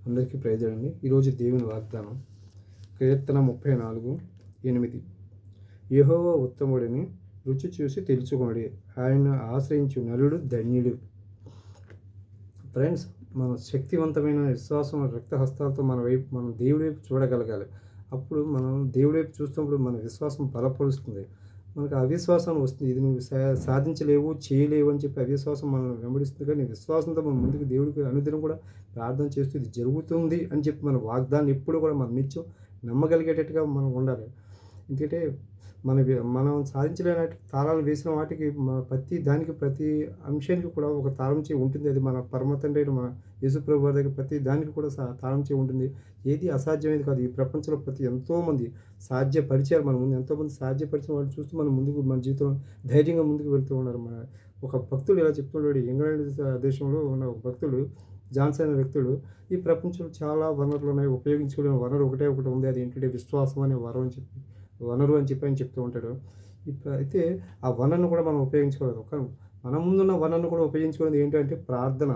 అందరికీ ప్రైజులండి. ఈరోజు దేవుని వాగ్దానం కీర్తన 34:8. యెహోవా ఉత్తముడని రుచి చూసి తెలుసుకొనుడి, ఆయనను ఆశ్రయించు నరుడు ధన్యుడు. ఫ్రెండ్స్, మన శక్తివంతమైన విశ్వాసం రక్త హస్తాలతో మనం దేవుడి వైపు చూడగలగాలి. అప్పుడు మనం దేవుడి వైపు చూస్తున్నప్పుడు మన విశ్వాసం బలపరుస్తుంది. మనకు అవిశ్వాసం వస్తుంది, ఇది నువ్వు సాధించలేవు, చేయలేవు అని చెప్పి అవిశ్వాసం మనల్ని వెంబడిస్తుంది. కానీ విశ్వాసంతో మనం ముందుకు దేవుడికి అనుదినం కూడా ప్రార్థన చేస్తూ ఇది జరుగుతుంది అని చెప్పి మన వాగ్దానం ఎప్పుడు కూడా మనం నిత్యం నమ్మగలిగేటట్టుగా మనం ఉండాలి. ఎందుకంటే మనం సాధించలేని తాళాలు వేసిన వాటికి ప్రతి అంశానికి కూడా ఒక తాళం చేయి ఉంటుంది. అది మన పరమ తండ్రి అయిన మన యేసుప్రభు వారి దగ్గర ప్రతి దానికి కూడా తాళం చేయి ఉంటుంది. ఏది అసాధ్యమైనది కాదు. ఈ ప్రపంచంలో ఎంతోమంది సాధ్యపరిచారు. మన ముందు ఎంతోమంది సాధ్యపరిచిన వాళ్ళు చూస్తూ మన జీవితంలో ధైర్యంగా ముందుకు వెళ్తూ ఉన్నారు. ఒక భక్తుడు ఇలా చెప్తున్నాడు. ఇంగ్లాండ్ దేశంలో ఉన్న ఒక భక్తుడు, జాన్సన్ అనే వ్యక్తుడు, ఈ ప్రపంచంలో చాలా వనరులు ఉన్నాయి, ఉపయోగించుకోలేని వనరు ఒకటి ఉంది. అది ఏంటంటే విశ్వాసం అనే వనరు అని చెప్పి ఆయన చెప్తూ ఉంటాడు. అయితే ఆ వనరును కూడా మనం ఉపయోగించుకోలేదు. కానీ మన ముందున్న వనరును కూడా ఉపయోగించుకునేది ఏంటంటే ప్రార్థన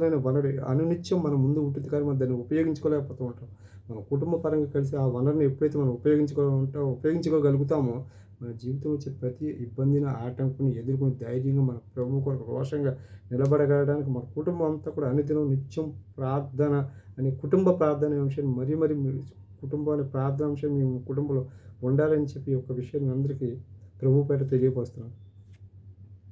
అనే వనరు అనునిత్యం మన ముందు ఉంటుంది. కానీ మనం దాన్ని ఉపయోగించుకోలేకపోతూ ఉంటాం. మన కుటుంబ పరంగా కలిసి ఆ వనరుని ఎప్పుడైతే మనం ఉపయోగించుకోగలుగుతామో, మన జీవితంలో వచ్చే ప్రతి ఇబ్బందిని, ఆటంకుని ఎదుర్కొని ధైర్యంగా మన ప్రభు కొరకు రోషంగా నిలబడగలడానికి మన కుటుంబం అంతా కూడా అనుదినం నిత్యం ప్రార్థన కుటుంబ ప్రార్థన అనే అంశాన్ని మరీ కుటుంబాన్ని ప్రార్థన అంశం మీ కుటుంబంలో ఉండాలని చెప్పి ఒక విషయాన్ని అందరికీ ప్రభు పేర తెలియపరుస్తున్నాను.